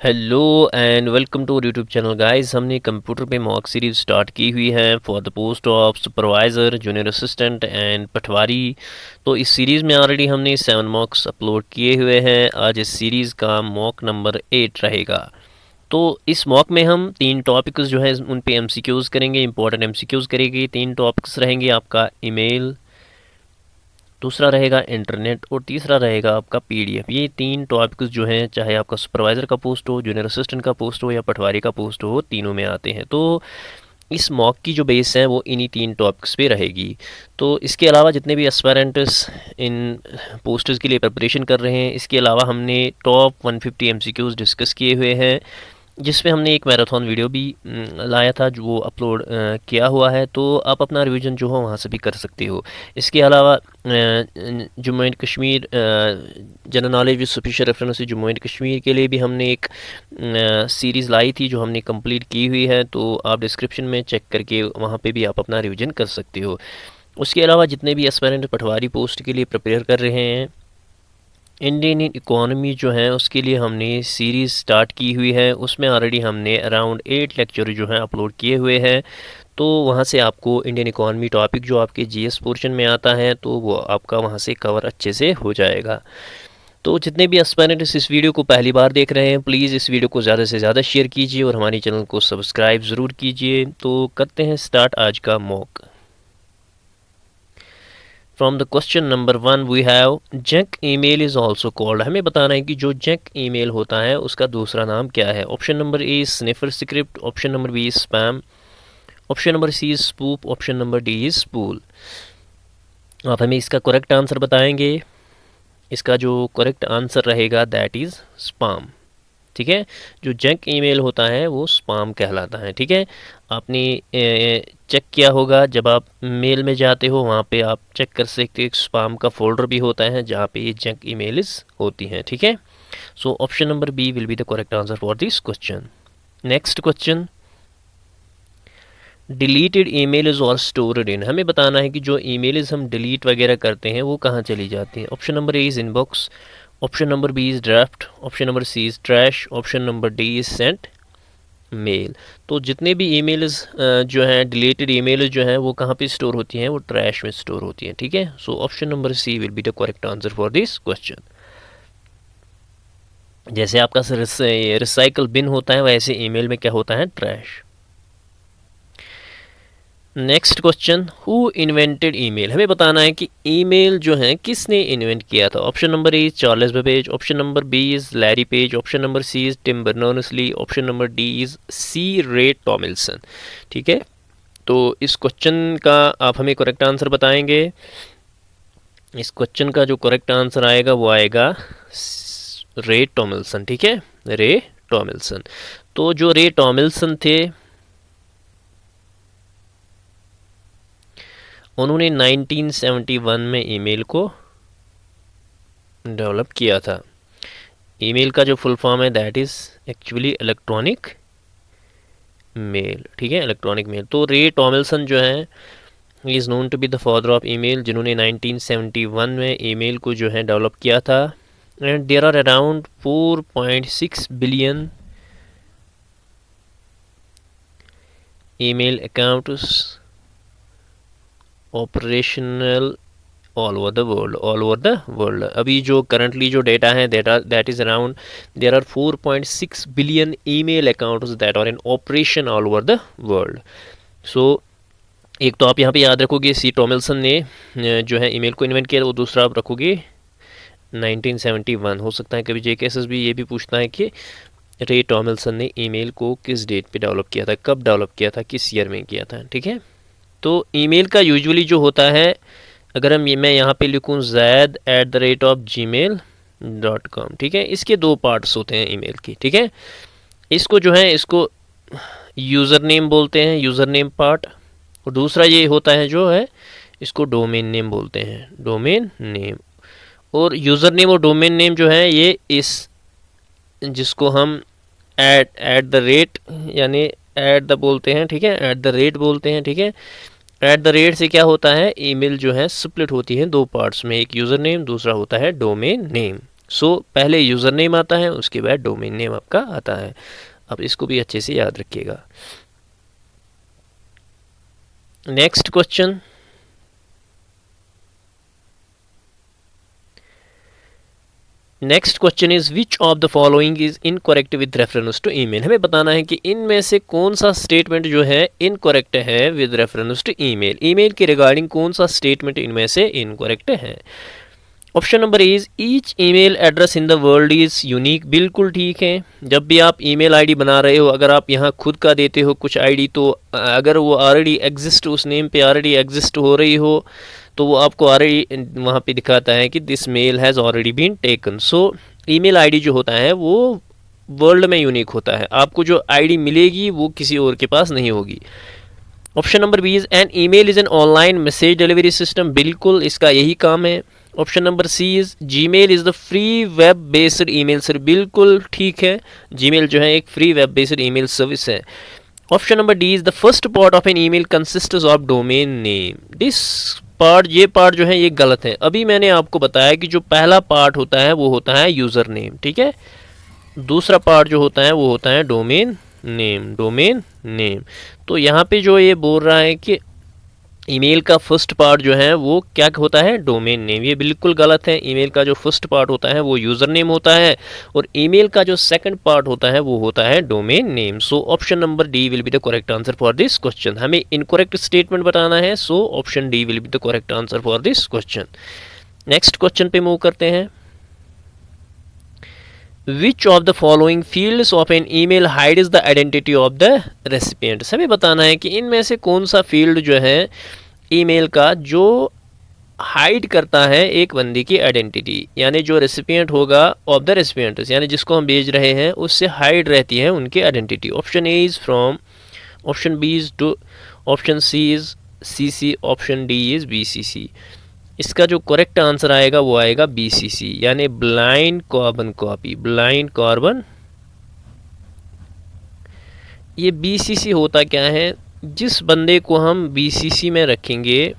Hello and welcome to YouTube channel guys. हमने computer पे mock series start की हुई है for the post of supervisor, junior assistant and patwari. तो इस सीरीज़ में ऑलरेडी हमने 7 मॉक्स अपलोड किए हुए हैं। आज इस सीरीज़ का मॉक नंबर 8 रहेगा। तो इस मॉक में हम 3 टॉपिक्स जो है उन पे एमसीक्यूज़ करेंगे, इंपॉर्टेंट एमसीक्यूज़ करेंगे। 3 टॉपिक्स रहेंगे, आपका ईमेल, दूसरा रहेगा इंटरनेट और तीसरा रहेगा आपका पीडीएफ। ये 3 टॉपिक्स जो हैं, चाहे आपका सुपरवाइज़र का पोस्ट हो, जूनियर असिस्टेंट का पोस्ट हो या पटवारी का पोस्ट हो, तीनों में आते हैं। तो इस मॉक की जो बेस है वो इन्हीं 3 टॉपिक्स पे रहेगी। तो इसके अलावा जितने भी एस्पायरेंट्स इन पोस्ट्स के लिए प्रिपरेशन कर रहे हैं, इसके अलावा हमने टॉप 150 एमसीक्यूज़ डिस्कस किए हुए हैं, जिसमें हमने एक मैराथन वीडियो भी लाया था जो वो अपलोड किया हुआ है। तो आप अपना रिवीजन जो हो वहाँ से भी कर सकते हो। इसके अलावा Jammu and Kashmir general knowledge with superficial reference से जम्मू एंड कश्मीर के लिए भी हमने एक सीरीज़ लाई थी जो हमने कंप्लीट की हुई है। तो आप डिस्क्रिप्शन में चेक करके वहाँ पे भी आप अपना रिवीजन कर सकते हो। उसके अलावा जितने भी एस्पायरेंट पटवारी पोस्ट के लिए प्रिपेयर कर रहे हैं, इंडियन इकोनॉमी जो है उसके लिए हमने सीरीज़ स्टार्ट की हुई है। उसमें ऑलरेडी हमने अराउंड 8 लेक्चर जो हैं अपलोड किए हुए हैं। तो वहाँ से आपको इंडियन इकोनॉमी टॉपिक जो आपके जीएस पोर्शन में आता है तो वो आपका वहाँ से कवर अच्छे से हो जाएगा। तो जितने भी एस्पायरेंट्स इस वीडियो को पहली बार देख रहे हैं, प्लीज़ इस वीडियो को ज़्यादा से ज़्यादा शेयर कीजिए और हमारे चैनल को सब्सक्राइब ज़रूर कीजिए। तो करते हैं स्टार्ट आज का mock. From the question number 1 we have junk email is also called. हमें बताना है कि जो जंक ईमेल होता है उसका दूसरा नाम क्या है। Option number A is sniffer script, option number B is spam, option number C is spoof, option number D is spool. आप हमें इसका करेक्ट आंसर बताएंगे। इसका जो करेक्ट आंसर रहेगा दैट इज़ स्पाम। ठीक है, जो जंक ईमेल होता है वो स्पाम कहलाता है। ठीक है, आपने चेक किया होगा जब आप मेल में जाते हो वहाँ पे आप चेक कर सकते हो, स्पाम का फोल्डर भी होता है जहाँ पे ये जंक ईमेल्स होती हैं। ठीक है, so option number B will be the correct answer for this question. Next question, deleted email is और स्टोर्ड इन। हमें बताना है कि जो ईमेल्स हम डिलीट वगैरह करते हैं वो कहाँ चली जाती हैं। Option number A is inbox, option number B is draft, option number C is trash, option number D is sent mail. तो जितने भी ईमेल्स जो हैं, डिलीटेड ईमेल्स जो हैं वो कहाँ पे स्टोर होती हैं, वो ट्रैश में स्टोर होती हैं। ठीक है, so option number C will be the correct answer for this question. जैसे आपका रिसाइकल बिन होता है वैसे ईमेल में क्या होता है, trash. Next question, who invented email. हमें बताना है कि ईमेल जो है किसने इन्वेंट किया था। Option number A Charles Babbage, option number B is Larry Page, option number C is Tim Berners-Lee, option number D is C Ray Tomlinson. ठीक है, तो इस क्वेश्चन का आप हमें करेक्ट आंसर बताएंगे। इस क्वेश्चन का जो करेक्ट आंसर आएगा वो आएगा रे टॉमिल्सन। ठीक है, रे टॉमिल्सन। तो जो रे टॉमिल्सन थे उन्होंने 1971 में ईमेल को डेवलप किया था। ईमेल का जो फुल फॉर्म है that is actually electronic mail. ठीक है, इलेक्ट्रॉनिक मेल। तो रे टॉमिल्सन जो है is known to be the father of email, जिन्होंने 1971 में ईमेल को जो है डेवलप किया था। And there are around 4.6 billion email accounts operational all over the world. अभी जो करंटली जो डेटा है that is around there are 4.6 billion email accounts that are in operation all over the world. So एक तो आप यहाँ पे याद रखोगे सी टॉमिल्सन ने जो है ईमेल को इन्वेंट किया, वो दूसरा आप रखोगे 1971। हो सकता है कभी जेकेएसएस भी ये भी पूछता है कि रे टॉमिल्सन ने ईमेल को किस डेट पे डेवलप किया था, कब डेवलप किया था, किस ईयर में किया था। ठीक है, तो ईमेल का यूजुअली जो होता है, अगर मैं यहाँ पे लिखूँ zaid@gmail.com। ठीक है, इसके 2 पार्ट्स होते हैं ईमेल की। ठीक है, इसको जो है इसको यूज़र नेम बोलते हैं, यूज़र नेम पार्ट, और दूसरा ये होता है जो है इसको डोमेन नेम बोलते हैं, डोमेन नेम। और यूज़र नेम और डोमेन नेम जो है ये इस जिसको हम एट द रेट यानी एट द बोलते हैं। ठीक है, एट द रेट बोलते हैं। ठीक है, एट द रेट से क्या होता है, ईमेल जो है स्प्लिट होती है 2 पार्ट्स में, एक यूज़र नेम, दूसरा होता है डोमेन नेम। सो पहले यूज़र नेम आता है, उसके बाद डोमेन नेम आपका आता है। अब इसको भी अच्छे से याद रखिएगा। Next question, next question is which of the following is incorrect with reference to email. हमें बताना है कि इनमें से कौन सा स्टेटमेंट जो है इनकरेक्ट है with reference to email. Email के रिगार्डिंग कौन सा स्टेटमेंट इनमें से इनकरेक्ट है। Option number is each email address in the world is unique. बिल्कुल ठीक है। जब भी आप ईमेल आईडी बना रहे हो, अगर आप यहाँ खुद का देते हो कुछ आईडी, तो अगर वो ऑलरेडी एग्जिस्ट, उस नेम पे ऑलरेडी एग्जिस्ट हो रही हो, तो वो आपको ऑलरेडी वहाँ पे दिखाता है कि this mail has already been taken. So email ID जो होता है वो वर्ल्ड में यूनिक होता है। आपको जो आईडी मिलेगी वो किसी और के पास नहीं होगी। Option number B is an email is an online message delivery system. बिल्कुल इसका यही काम है। Option number C is Gmail is the free web based email service. बिल्कुल ठीक है, जीमेल जो है एक free web based email service है। Option number D is the first part of an email consists of domain name. This part, ये part जो है ये गलत है। अभी मैंने आपको बताया कि जो पहला पार्ट होता है वो होता है यूज़र नेम, ठीक है। दूसरा पार्ट जो होता है वो होता है डोमेन नेम, डोमेन नेम। तो यहाँ पे जो ये बोल रहा है कि ईमेल का फर्स्ट पार्ट जो है वो क्या होता है, डोमेन नेम, ये बिल्कुल गलत है। ईमेल का जो फर्स्ट पार्ट होता है वो यूज़र नेम होता है, और ईमेल का जो सेकंड पार्ट होता है वो होता है domain name. So option number D will be the correct answer for this question. हमें इनकरेक्ट स्टेटमेंट बताना है, so option D will be the correct answer for this question. Next question पे move करते हैं। Which of the following fields of an email hides the identity of the recipient. हमें बताना है कि इनमें से कौन सा फील्ड जो है ईमेल का जो हाइड करता है एक बंदे की आइडेंटिटी, यानी जो रेसिपिएंट होगा ऑफ द रेसिपिएंट्स, यानी जिसको हम भेज रहे हैं उससे हाइड रहती है उनकी identity. Option A is from, option B is to, option C is CC, option D is BCC। इसका जो करेक्ट आंसर आएगा वो आएगा BCC, यानी blind carbon copy, blind carbon. ये BCC होता क्या है, जिस बंदे को हम BCC में रखेंगे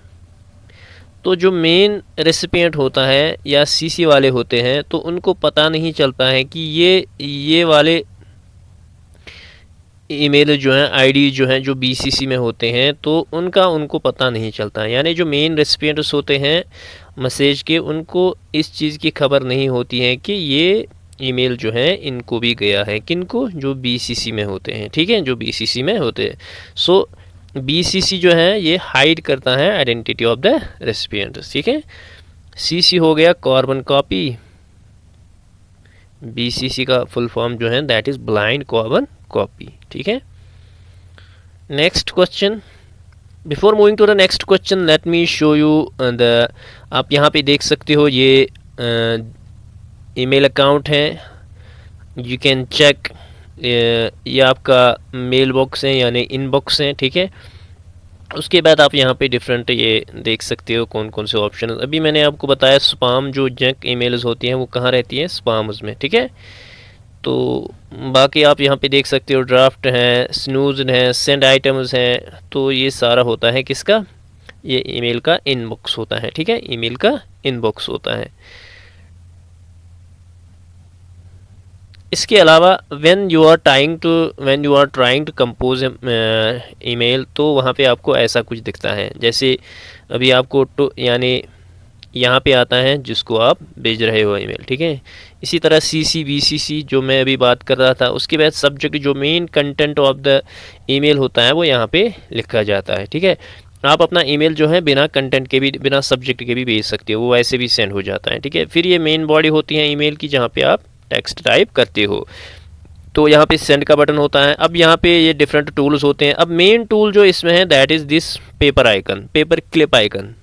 तो जो मेन रेसिपिएंट होता है या CC वाले होते हैं तो उनको पता नहीं चलता है कि ये वाले ईमेल जो है आईडी जो है जो BCC में होते हैं, तो उनको पता नहीं चलता है। यानी जो मेन रेसिपिएंट्स होते हैं मैसेज के, उनको इस चीज़ की खबर नहीं होती है कि ये ईमेल जो है इनको भी गया है, किनको, जो BCC में होते हैं, ठीक है, जो BCC में होते हैं। सो BCC जो है ये हाइड करता है आइडेंटिटी ऑफ द रेसिपिएंट्स, ठीक है। CC हो गया कार्बन कॉपी, BCC का फुल फॉर्म जो है that is blind carbon copy, ठीक है। Next question, before moving to the next question let me show you the, आप यहाँ पे देख सकते हो ये ईमेल अकाउंट है, यू कैन चेक। ये आपका मेल बॉक्स है यानी इनबॉक्स है, ठीक है। उसके बाद आप यहाँ पे डिफरेंट ये देख सकते हो कौन कौन से ऑप्शन। अभी मैंने आपको बताया स्पाम, जो जंक ईमेल्स होती हैं वो कहाँ रहती हैं, स्पाम्स में, ठीक है। तो बाकी आप यहाँ पे देख सकते हो ड्राफ्ट हैं, स्नूज हैं, सेंड आइटम्स हैं, तो ये सारा होता है किसका, ये ईमेल का इनबॉक्स होता है, ठीक है, ईमेल का इनबॉक्स होता है। इसके अलावा when you are trying to compose email, तो वहाँ पे आपको ऐसा कुछ दिखता है, जैसे अभी आपको यानी यहाँ पे आता है जिसको आप भेज रहे हो ईमेल, ठीक है। इसी तरह CC BCC जो मैं अभी बात कर रहा था, उसके बाद सब्जेक्ट, जो main content of the email होता है वो यहाँ पे लिखा जाता है, ठीक है। आप अपना ईमेल जो है बिना कंटेंट के भी, बिना सब्जेक्ट के भी भेज सकते हो, वो ऐसे भी सेंड हो जाता है, ठीक है। फिर ये मेन बॉडी होती है ईमेल की, जहाँ पे आप टेक्स्ट टाइप करते हो, तो यहाँ पे सेंड का बटन होता है। अब यहाँ पे ये डिफरेंट टूल्स होते हैं। अब मेन टूल जो इसमें है that is this paper icon, paper clip icon.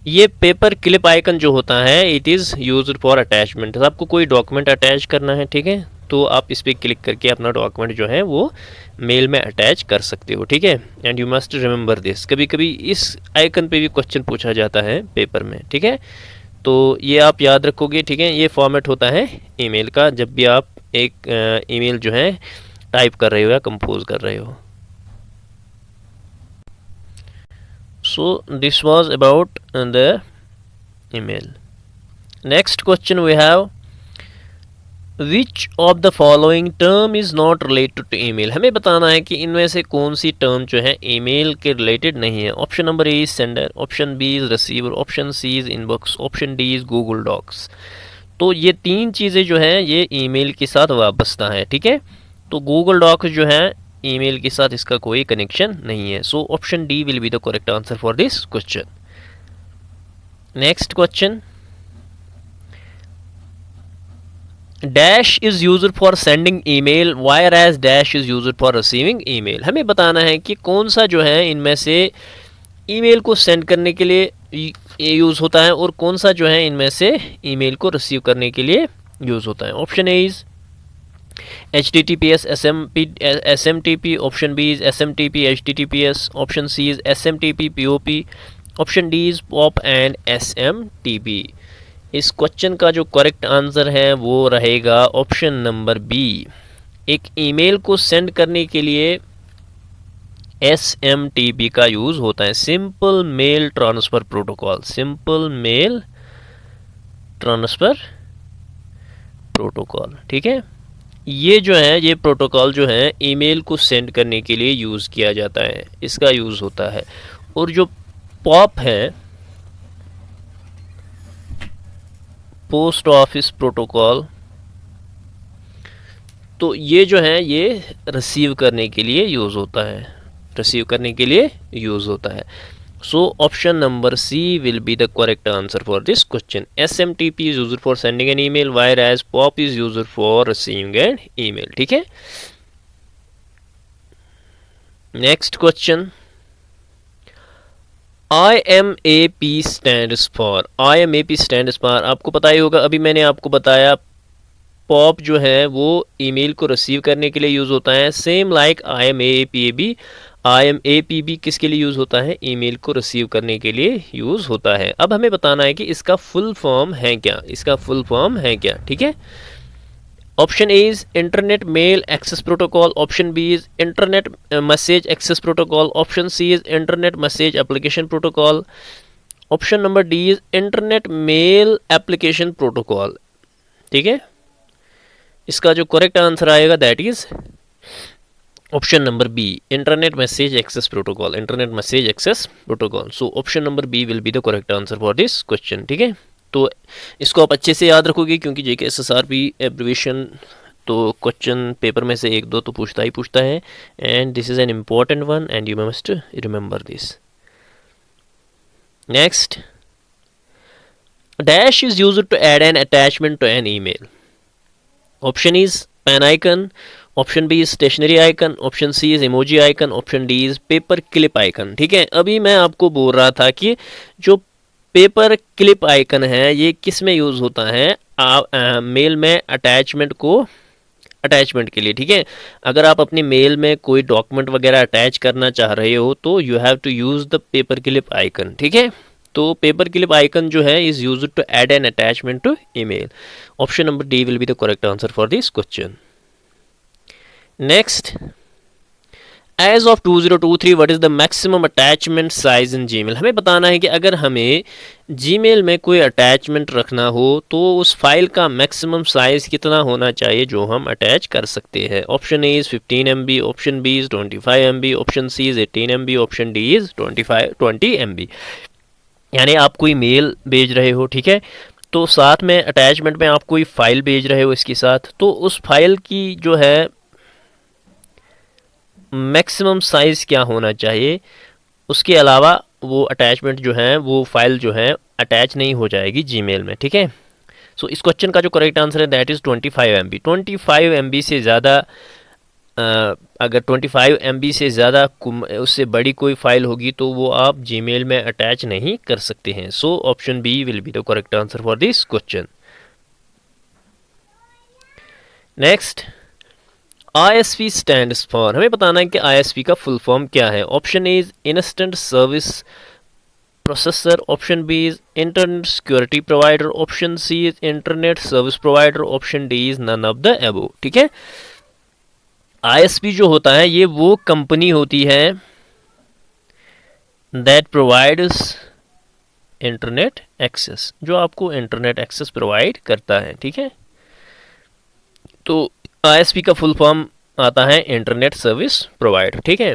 ये पेपर क्लिप आइकन जो होता है it is used for attachment. आपको कोई डॉक्यूमेंट अटैच करना है, ठीक है, तो आप इस पर क्लिक करके अपना डॉक्यूमेंट जो है वो मेल में अटैच कर सकते हो, ठीक है। And you must remember this, कभी कभी इस आइकन पे भी क्वेश्चन पूछा जाता है पेपर में, ठीक है, तो ये आप याद रखोगे, ठीक है। ये फॉर्मेट होता है ईमेल का जब भी आप एक ईमेल जो है टाइप कर रहे हो या कंपोज कर रहे हो। So this was about the email. Next question we have, which of the following term is not related to email. हमें बताना है कि इनमें से कौन सी टर्म जो है ईमेल के रिलेटेड नहीं है। Option number A is sender, option B is receiver, option C is inbox, option D is Google Docs. तो ये तीन चीज़ें जो हैं ये ईमेल के साथ वाबस्ता है, ठीक है। तो गूगल डॉक्स जो है ईमेल के साथ इसका कोई कनेक्शन नहीं है। So option D will be the correct answer for this question. Next question, dash is used for sending email whereas dash is used for receiving email. हमें बताना है कि कौन सा जो है इनमें से ईमेल को सेंड करने के लिए यूज़ होता है और कौन सा जो है इनमें से ईमेल को रिसीव करने के लिए यूज़ होता है। Option A is HTTPS SMTP, option B is SMTP HTTPS, option C is SMTP POP, option D is POP and SMTP। इस क्वेश्चन का जो करेक्ट आंसर है वो रहेगा ऑप्शन नंबर बी। एक ईमेल को सेंड करने के लिए SMTP का यूज़ होता है, simple mail transfer protocol, simple mail transfer protocol, ठीक है। ये जो है ये प्रोटोकॉल जो है ईमेल को सेंड करने के लिए यूज़ किया जाता है, इसका यूज़ होता है। और जो POP है, पोस्ट ऑफिस प्रोटोकॉल, तो ये जो है ये रिसीव करने के लिए यूज़ होता है, रिसीव करने के लिए यूज़ होता है। So option number C will be the correct answer for this question. SMTP is used for sending an email whereas POP is used for receiving an email, ठीक है। Next question, IMAP stands for, IMAP stands for आपको पता ही होगा, अभी मैंने आपको बताया POP जो है वो ईमेल को रिसीव करने के लिए यूज़ होता है, सेम लाइक IMAP भी किसके लिए यूज़ होता है, ईमेल को रिसीव करने के लिए यूज़ होता है। अब हमें बताना है कि इसका फुल फॉर्म है क्या, इसका फुल फॉर्म है क्या, ठीक है। Option A is internet mail access protocol, option B is internet message access protocol, option C is internet message application protocol, option number D is internet mail application protocol, ठीक है। इसका जो correct answer आएगा that is option number B, internet message access protocol, internet message access protocol. So option number B will be the correct answer for this question, ठीक है। तो इसको आप अच्छे से याद रखोगे क्योंकि JK SSRP एब्रिविएशन तो क्वेश्चन पेपर में से एक दो तो पूछता ही पूछता है, and this is an important one and you must remember this. Next, dash is used to add an attachment to an email. Option is pen icon, option B is stationery icon, option C is emoji icon, option D is paper clip icon, ठीक है। अभी मैं आपको बोल रहा था कि जो पेपर क्लिप आइकन है ये किस में यूज़ होता है, मेल में अटैचमेंट को, अटैचमेंट के लिए, ठीक है। अगर आप अपनी मेल में कोई डॉक्यूमेंट वगैरह अटैच करना चाह रहे हो तो you have to use the paper clip icon, ठीक है। तो पेपर क्लिप आइकन जो है is used to add an attachment to email. Option number D will be the correct answer for this question. Next, as of 2023 what is the maximum attachment size in Gmail. हमें बताना है कि अगर हमें Gmail में कोई attachment रखना हो तो उस फाइल का मैक्सिमम साइज़ कितना होना चाहिए जो हम अटैच कर सकते हैं। Option A is 15 MB, option B is 25 MB, option C is 18 MB, option D is 20 MB। यानी आप कोई मेल भेज रहे हो, ठीक है, तो साथ में अटैचमेंट में आप कोई फाइल भेज रहे हो इसके साथ, तो उस फाइल की जो है मैक्सिमम साइज़ क्या होना चाहिए, उसके अलावा वो अटैचमेंट जो है वो फाइल जो है अटैच नहीं हो जाएगी जीमेल में, ठीक है। सो इस क्वेश्चन का जो करेक्ट आंसर है दैट इज़ 25 MB। 25 MB से ज़्यादा अगर 25 MB से ज़्यादा उससे बड़ी कोई फाइल होगी तो वो आप जीमेल में अटैच नहीं कर सकते हैं। So option B will be the correct answer for this question. Next, ISP stands for, हमें बताना है कि ISP का फुल फॉर्म क्या है। Option A is instant service processor, option B is internet security provider, option C is internet service provider, option D is none of the above, ठीक है। ISP जो होता है ये वो कंपनी होती है दैट प्रोवाइड्स इंटरनेट एक्सेस, जो आपको इंटरनेट एक्सेस प्रोवाइड करता है, ठीक है। तो आईएसपी का फुल फॉर्म आता है इंटरनेट सर्विस प्रोवाइडर, ठीक है।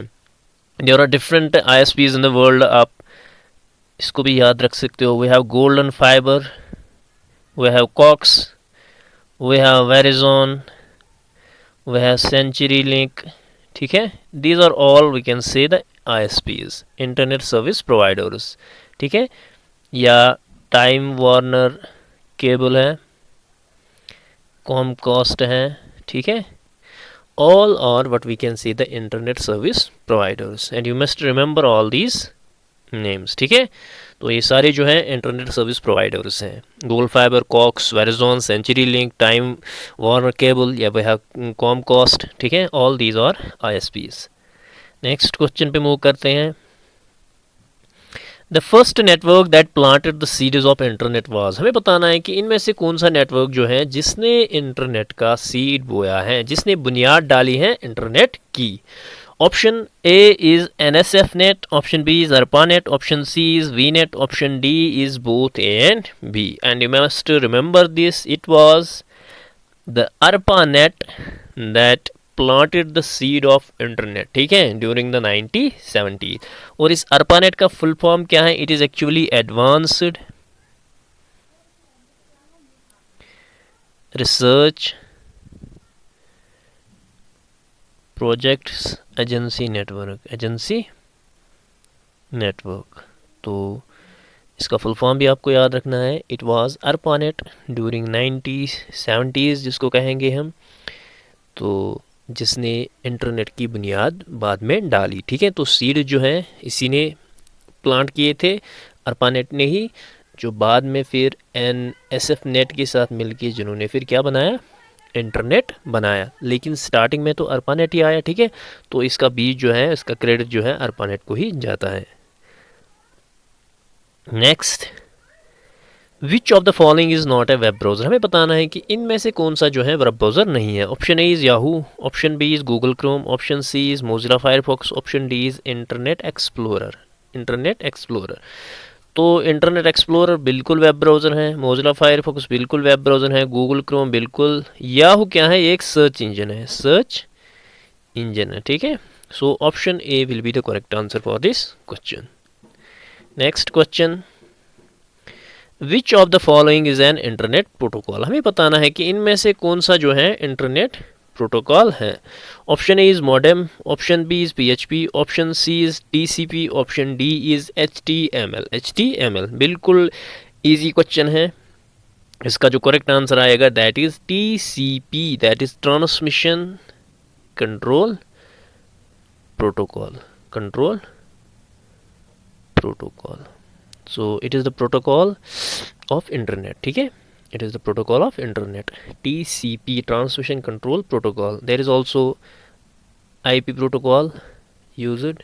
There are different ISPs in the world, आप इसको भी याद रख सकते हो। We have golden fiber, we have Cox, we have Verizon, we have CenturyLink, ठीक है। These are all we can say the ISPs, internet service providers, ठीक है। या टाइम वार्नर केबल है, कॉमकास्ट है, ठीक है। All are what we can see the internet service providers and you must remember all these names, ठीक है। तो ये सारे जो हैं इंटरनेट सर्विस प्रोवाइडर्स हैं, Google Fiber, Cox, Verizon, CenturyLink, Time Warner Cable, या वी हैव कॉमकास्ट, ठीक है। All these are ISPs. Next question पे मूव करते हैं। The first network that planted the seeds of internet was, हमें बताना है कि इनमें से कौन सा नेटवर्क जो है जिसने इंटरनेट का सीड बोया है, जिसने बुनियाद डाली है इंटरनेट की। Option A is NSF net, option B is ARPANET, option C is VNet, option D is both A and B. And you must remember this, it was the ARPANET that planted the seed of internet, ठीक है, during the 1970। और इस ARPANET का full form क्या है? It is actually advanced research projects agency network, agency network. तो इसका full form भी आपको याद रखना है। It was ARPANET during 1970s, जिसको कहेंगे हम, तो जिसने इंटरनेट की बुनियाद बाद में डाली, ठीक है। तो सीड जो है इसी ने प्लांट किए थे, ARPANET ने ही, जो बाद में फिर NSF नेट के साथ मिलके जिन्होंने फिर क्या बनाया, इंटरनेट बनाया। लेकिन स्टार्टिंग में तो ARPANET ही आया, ठीक है। तो इसका बीज जो है, इसका क्रेडिट जो है ARPANET को ही जाता है। Next, which of the following is not a web browser, हमें बताना है कि इनमें से कौन सा जो है वेब ब्राउजर नहीं है। Option A is Yahoo, option B is Google Chrome, option C is Mozilla Firefox, option D is Internet Explorer. Internet Explorer, तो इंटरनेट एक्सप्लोरर बिल्कुल वेब ब्राउज़र है, मोजिला फायरफॉक्स बिल्कुल वेब ब्राउज़र है, Google Chrome बिल्कुल, Yahoo क्या है, एक search engine है, सर्च इंजन है, ठीक है। So option A will be the correct answer for this question. Next question, which of the following is an internet protocol, हमें बताना है कि इनमें से कौन सा जो है इंटरनेट प्रोटोकॉल है। Option A is modem, option B is PHP, option C is TCP, option D is HTML। HTML बिल्कुल इजी क्वेश्चन है, इसका जो करेक्ट आंसर आएगा that is TCP, that is transmission control protocol, control protocol. So it is the protocol of internet, ठीक है। It is the protocol of internet, TCP, transmission control protocol. There is also IP protocol used,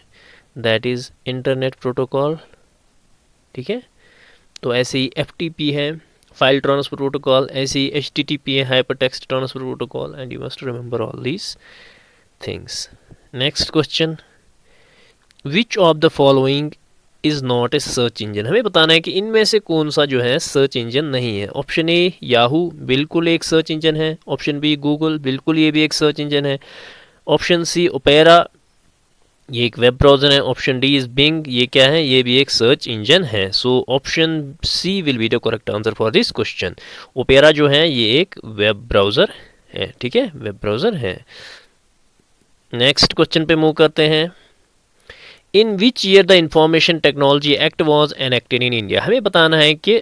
that is internet protocol, ठीक है। तो ऐसे ही FTP है, file transfer protocol, ऐसे ही HTTP है, hyper text transfer protocol, and you must remember all these things. Next question, which of the following is not a search engine, हमें बताना है कि इनमें से कौन सा जो है सर्च इंजन नहीं है। ऑप्शन ए याहू बिल्कुल एक सर्च इंजन है, ऑप्शन बी गूगल बिल्कुल ये भी एक सर्च इंजन है, ऑप्शन सी ओपेरा ये एक वेब ब्राउज़र है, ऑप्शन डी इज़ बिंग, ये क्या है, ये भी एक सर्च इंजन है। So option C will be the correct answer for this question. Opera जो है ये एक वेब ब्राउज़र है, ठीक है, वेब ब्राउज़र है। नेक्स्ट क्वेश्चन पे मूव करते हैं। In which year the information technology act was enacted in India, हमें बताना है कि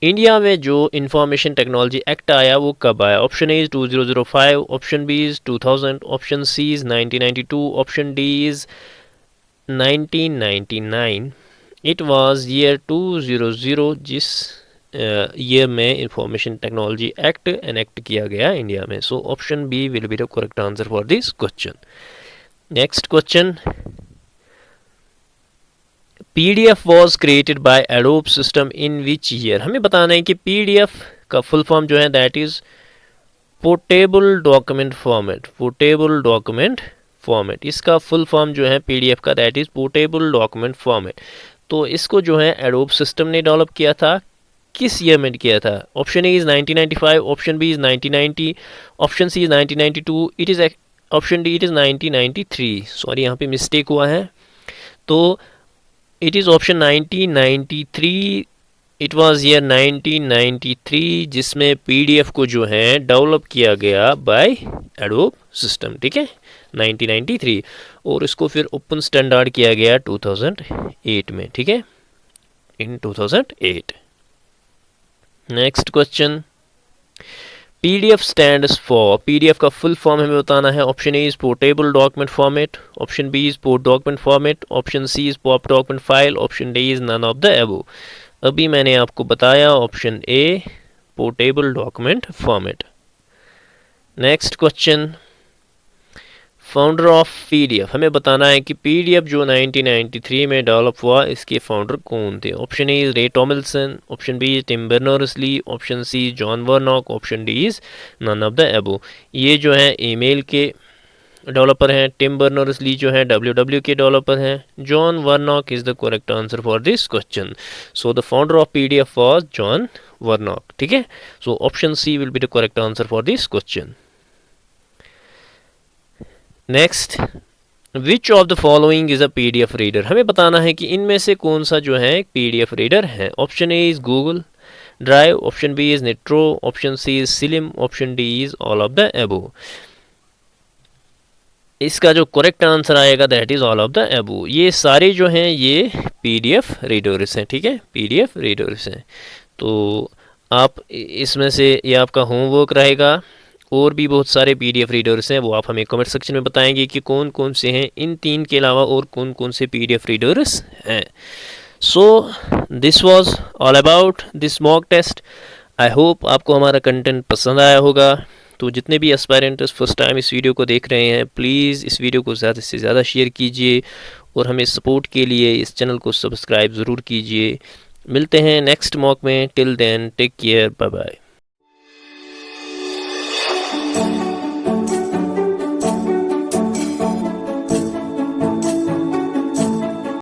इंडिया में जो इंफॉर्मेशन टेक्नोलॉजी एक्ट आया वो कब आया। Option A is 2005, option B is 2000, option C is 1992, option D is 1999। It was year 2000 जिस ईयर में इंफॉर्मेशन टेक्नोलॉजी एक्ट एनेक्ट किया गया इंडिया में। So option B will be the correct answer for this question. Next question, PDF was created by Adobe system in which year, हमें बताना है कि PDF का फुल फॉर्म जो है that is portable document format, portable document format, इसका full form जो है PDF का that is portable document format. तो इसको जो है एडोब सिस्टम ने डेवलप किया था, किस ईयर में किया था? Option A is 1995, option B is 1990, option C is 1992, it is option D it is 1993। Sorry यहाँ पे मिस्टेक हुआ है, तो it is option 1993। It was year 1993 जिसमें PDF को जो है डेवलप किया गया बाय एडोब सिस्टम, ठीक है, 1993, और इसको फिर ओपन स्टैंडर्ड किया गया 2008 में, ठीक है, in 2008। Next question, PDF stands for, PDF का फुल फॉर्म हमें बताना है। Option A is portable document format, option B is port document format, option C is pop document file, option D is none of the above. अभी मैंने आपको बताया option A portable document format. Next question, founder of PDF, हमें बताना है कि PDF जो 1993 में डेवलप हुआ इसके फाउंडर कौन थे। Option A is Ray Tomlinson, option B is Tim Berners-Lee, option C John Warnock, option D is none of the above. ये जो है ईमेल के डेवलपर हैं, टिम बर्नर्स-ली जो है WW के डेवलपर हैं, John Warnock is the correct answer for this question. So the founder of PDF was John Warnock, ठीक है। So option C will be the correct answer for this question. Next, which of the following is a PDF reader, हमें बताना है कि इनमें से कौन सा जो है एक PDF रीडर है। Option A is Google Drive, option B is Nitro, option C is slim, option D is all of the above. इसका जो करेक्ट आंसर आएगा that is all of the above. ये सारे जो हैं ये PDF रीडर्स हैं, ठीक है, PDF रीडर्स हैं। तो आप इसमें से ये आपका होमवर्क रहेगा, और भी बहुत सारे PDF रीडर्स हैं, वो आप हमें कमेंट सेक्शन में बताएंगे कि कौन कौन से हैं, इन 3 के अलावा और कौन कौन से PDF रीडर्स हैं। So this was all about this mock test. I hope आपको हमारा कंटेंट पसंद आया होगा। तो जितने भी एस्पायरेंट्स फर्स्ट टाइम इस वीडियो को देख रहे हैं, प्लीज़ इस वीडियो को ज़्यादा से ज़्यादा शेयर कीजिए और हमें सपोर्ट के लिए इस चैनल को सब्सक्राइब ज़रूर कीजिए। मिलते हैं नेक्स्ट मॉक में, till then take care, bye bye.